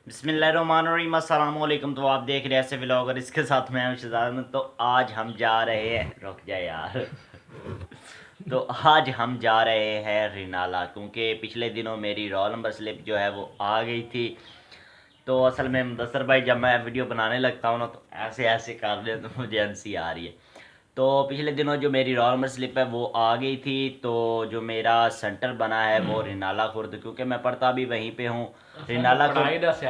बिस्मिल्लाहिर्रहमानिर्रहीम अस्सलाम वालेकुम। तो आप देख रहे हैं ऐसे व्लॉग और इसके साथ मैं हूं शहजाद। तो आज हम जा रहे हैं, रुक जाए यार। तो आज हम जा रहे हैं रिनाला, क्योंकि पिछले दिनों मेरी रोल नंबर स्लिप जो है वो आ गई थी। तो असल में मुदस्सर भाई, जब मैं वीडियो बनाने लगता हूँ ना तो ऐसे ऐसे कर ले तो मुझे हंसी आ रही है। तो पिछले दिनों जो मेरी रोल नंबर स्लिप है वो आ गई थी। तो जो मेरा सेंटर बना है वो रिनाला खुर्द, क्योंकि मैं पढ़ता भी वहीं पे हूँ, रिनाला खुर्द।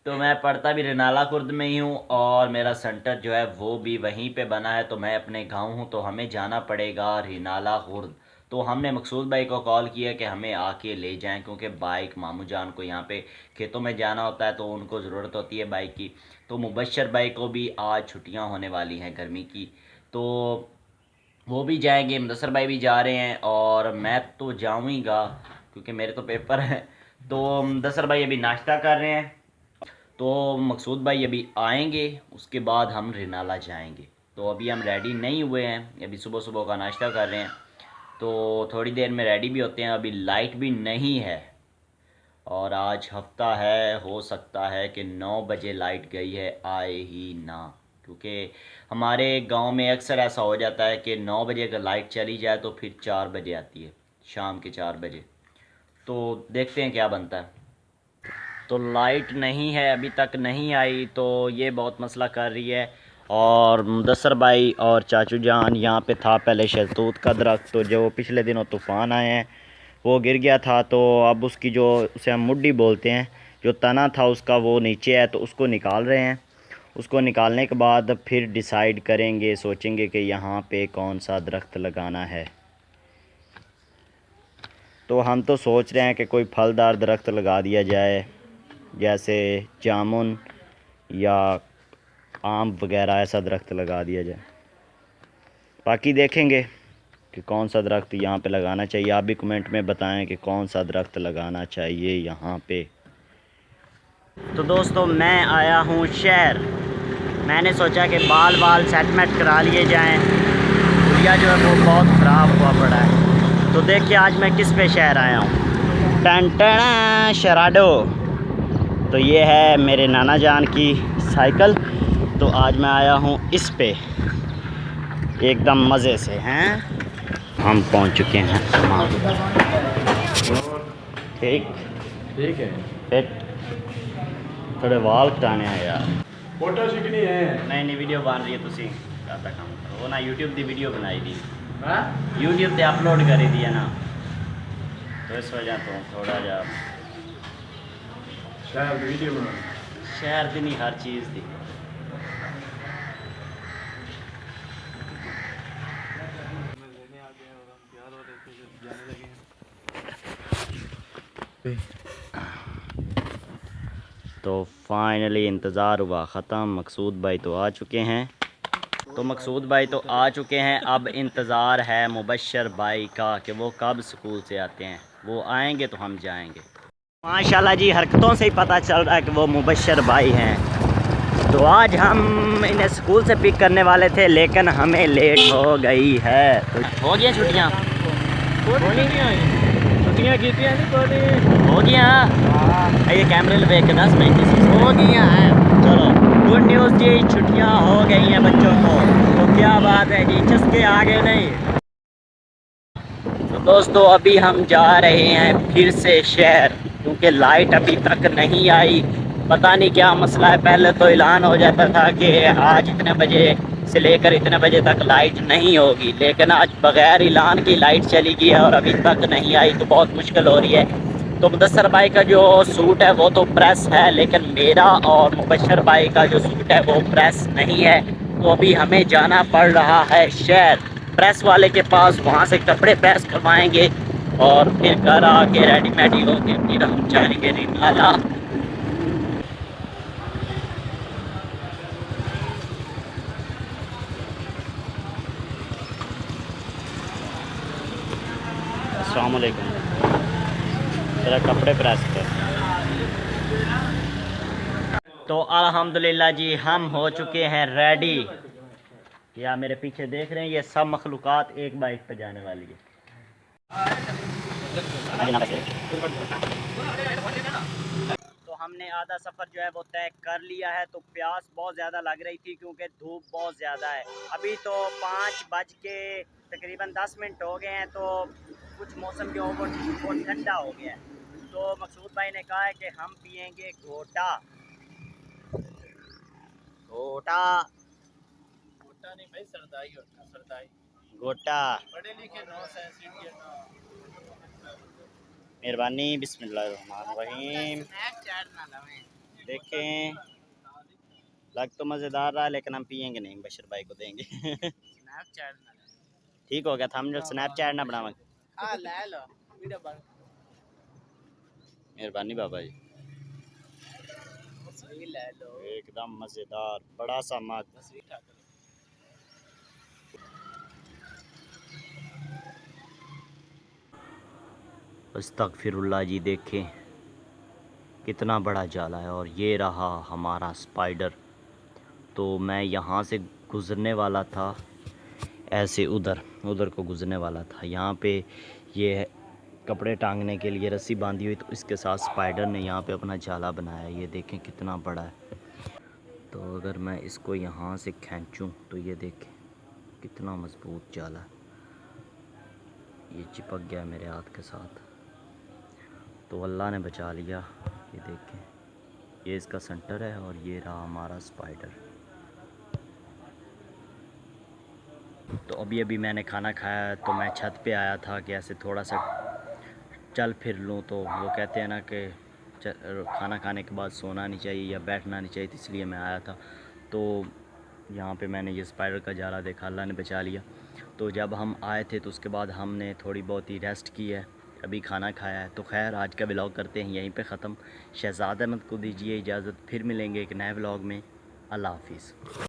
तो मैं पढ़ता भी रिनाला खुर्द में ही हूँ और मेरा सेंटर जो है वो भी वहीं पे बना है। तो मैं अपने गांव हूँ तो हमें जाना पड़ेगा रिनाला खुर्द। तो हमने मकसूद भाई को कॉल किया कि हमें आके ले जाएं, क्योंकि बाइक मामू जान को यहाँ पे खेतों में जाना होता है तो उनको ज़रूरत होती है बाइक की। तो मुबशर भाई को भी आज छुट्टियाँ होने वाली हैं गर्मी की, तो वो भी जाएंगे, मुदस्सर भाई भी जा रहे हैं और मैं तो जाऊँगा क्योंकि मेरे तो पेपर हैं। तो मुदस्सर भाई अभी नाश्ता कर रहे हैं, तो मकसूद भाई अभी आएंगे, उसके बाद हम रिनाला जाएंगे। तो अभी हम रेडी नहीं हुए हैं, अभी सुबह सुबह का नाश्ता कर रहे हैं, तो थोड़ी देर में रेडी भी होते हैं। अभी लाइट भी नहीं है और आज हफ्ता है, हो सकता है कि 9 बजे लाइट गई है, आए ही ना। क्योंकि हमारे गांव में अक्सर ऐसा हो जाता है कि 9 बजे अगर लाइट चली जाए तो फिर 4 बजे आती है, शाम के 4 बजे। तो देखते हैं क्या बनता है। तो लाइट नहीं है, अभी तक नहीं आई, तो ये बहुत मसला कर रही है। और मुदस्सर भाई और चाचू जान, यहाँ पे था पहले शहतूत का दरख्त, तो जो पिछले दिनों तूफ़ान आए हैं वो गिर गया था। तो अब उसकी जो, उसे हम मुड्डी बोलते हैं, जो तना था उसका वो नीचे है, तो उसको निकाल रहे हैं। उसको निकालने के बाद फिर डिसाइड करेंगे, सोचेंगे कि यहाँ पे कौन सा दरख्त लगाना है। तो हम तो सोच रहे हैं कि कोई फलदार दरख्त लगा दिया जाए, जैसे जामुन या आम वगैरह, ऐसा दरख्त लगा दिया जाए। बाकी देखेंगे कि कौन सा दरख्त यहाँ पे लगाना चाहिए। आप भी कमेंट में बताएं कि कौन सा दरख्त लगाना चाहिए यहाँ पे। तो दोस्तों, मैं आया हूँ शहर। मैंने सोचा कि बाल सेटमेंट करा लिए जाएं। गुड़िया जो है वो बहुत ख़राब हुआ पड़ा है। तो देखिए आज मैं किस पे शहर आया हूँ, टन शराडो। तो ये है मेरे नाना जान की साइकिल। तो आज मैं आया हूँ इस पे, एकदम मज़े से हैं। हम पहुँच चुके हैं सामान। ठीक ठीक है। फिर थोड़े वाल कटाने हैं यार। फोटो शिकनी है। नहीं वीडियो बन रही है, तुसी ज़्यादा काम करो। वो ना यूट्यूब की वीडियो बनाई दी, हाँ? यूट्यूब पे अपलोड करी दी है ना, तो इस वजह तो थोड़ा जा शायद वीडियो बना। शहर की नहीं, हर चीज़ थी। तो फाइनली इंतज़ार हुआ ख़त्म, मकसूद भाई तो आ चुके हैं। अब इंतज़ार है मुबशर भाई का कि वो कब स्कूल से आते हैं। वो आएंगे तो हम जाएंगे। माशाल्लाह जी, हरकतों से ही पता चल रहा है कि वो मुबशर भाई हैं। तो आज हम इन्हें स्कूल से पिक करने वाले थे, लेकिन हमें लेट हो गई है। तो हो गया छुट्टियाँ, छुट्टियाँ की हो गया। ये कैमरे में देख के 10 मिनट हो गया है। चलो गुड न्यूज़ जी, छुट्टियां हो गई हैं बच्चों को, तो क्या बात है जी, चस्के आगे नहीं। तो दोस्तों अभी हम जा रहे हैं फिर से शहर, क्योंकि लाइट अभी तक नहीं आई। पता नहीं क्या मसला है। पहले तो ऐलान हो जाता था कि आज इतने बजे से लेकर इतने बजे तक लाइट नहीं होगी, लेकिन आज बग़ैर ऐलान की लाइट चली गई है और अभी तक नहीं आई, तो बहुत मुश्किल हो रही है। तो मुदस्सर भाई का जो सूट है वो तो प्रेस है, लेकिन मेरा और मुबशर भाई का जो सूट है वो प्रेस नहीं है। तो अभी हमें जाना पड़ रहा है शहर, प्रेस वाले के पास, वहाँ से कपड़े प्रेस करवाएंगे और फिर घर आके रेडीमेड ही होके फिर हम जाएंगे रिनाला। अस्सलाम वालेकुम। तेरा कपड़े प्रेस कर। तो अल्हम्दुलिल्लाह जी, हम हो चुके हैं रेडी। या मेरे पीछे देख रहे हैं, ये सब मखलूक़ात एक बाइक पे जाने वाली है। हमने आधा सफ़र जो है वो तय कर लिया है। तो प्यास बहुत ज़्यादा लग रही थी क्योंकि धूप बहुत ज़्यादा है। अभी तो 5 बज के तकरीबन 10 मिनट हो गए हैं, तो कुछ मौसम जो वो ठंडा हो गया है। तो मकसूद भाई ने कहा है कि हम पियेंगे घोटा। घोटा घोटा नहीं भाई, सरदाई होता है, सरदाई। घोटा। पढ़े लिखे नो साइंस इंडियन ना। मेहरबानी। बिस्मिल्लाहिर्रहमानिर्रहीम। देखें, लग तो मज़ेदार रहा है लेकिन हम पियेंगे नहीं, बशर भाई को देंगे। ठीक हो गया था, हम जो स्नैपचैट ना बनावेंगे। हाँ ले लो वीडियो बन। मेहरबानी बाबा जी, तस्वीर ले लो। एकदम मज़ेदार बड़ा सा मग। तस्वीर उठा कर। अस्तगफिरुल्लाह जी, देखें कितना बड़ा जाला है। और ये रहा हमारा स्पाइडर। तो मैं यहाँ से गुज़रने वाला था, ऐसे उधर उधर को गुज़रने वाला था। यहाँ पे ये कपड़े टांगने के लिए रस्सी बांधी हुई, तो इसके साथ स्पाइडर ने यहाँ पे अपना जाला बनाया। ये देखें कितना बड़ा है। तो अगर मैं इसको यहाँ से खींचूँ तो ये देखें कितना मज़बूत जाला है। ये चिपक गया मेरे हाथ के साथ, तो अल्लाह ने बचा लिया। ये देखें, ये इसका सेंटर है और ये रहा हमारा स्पाइडर। तो अभी मैंने खाना खाया, तो मैं छत पे आया था कि ऐसे थोड़ा सा चल फिर लूँ। तो वो कहते हैं ना कि खाना खाने के बाद सोना नहीं चाहिए या बैठना नहीं चाहिए, तो इसलिए मैं आया था। तो यहाँ पे मैंने ये स्पाइडर का जाला देखा, अल्लाह ने बचा लिया। तो जब हम आए थे तो उसके बाद हमने थोड़ी बहुत ही रेस्ट की है, अभी खाना खाया है। तो खैर आज का व्लॉग करते हैं यहीं पे ख़त्म। शहज़ाद अहमद को दीजिए इजाज़त, फिर मिलेंगे एक नए व्लॉग में। अल्लाह हाफिज़।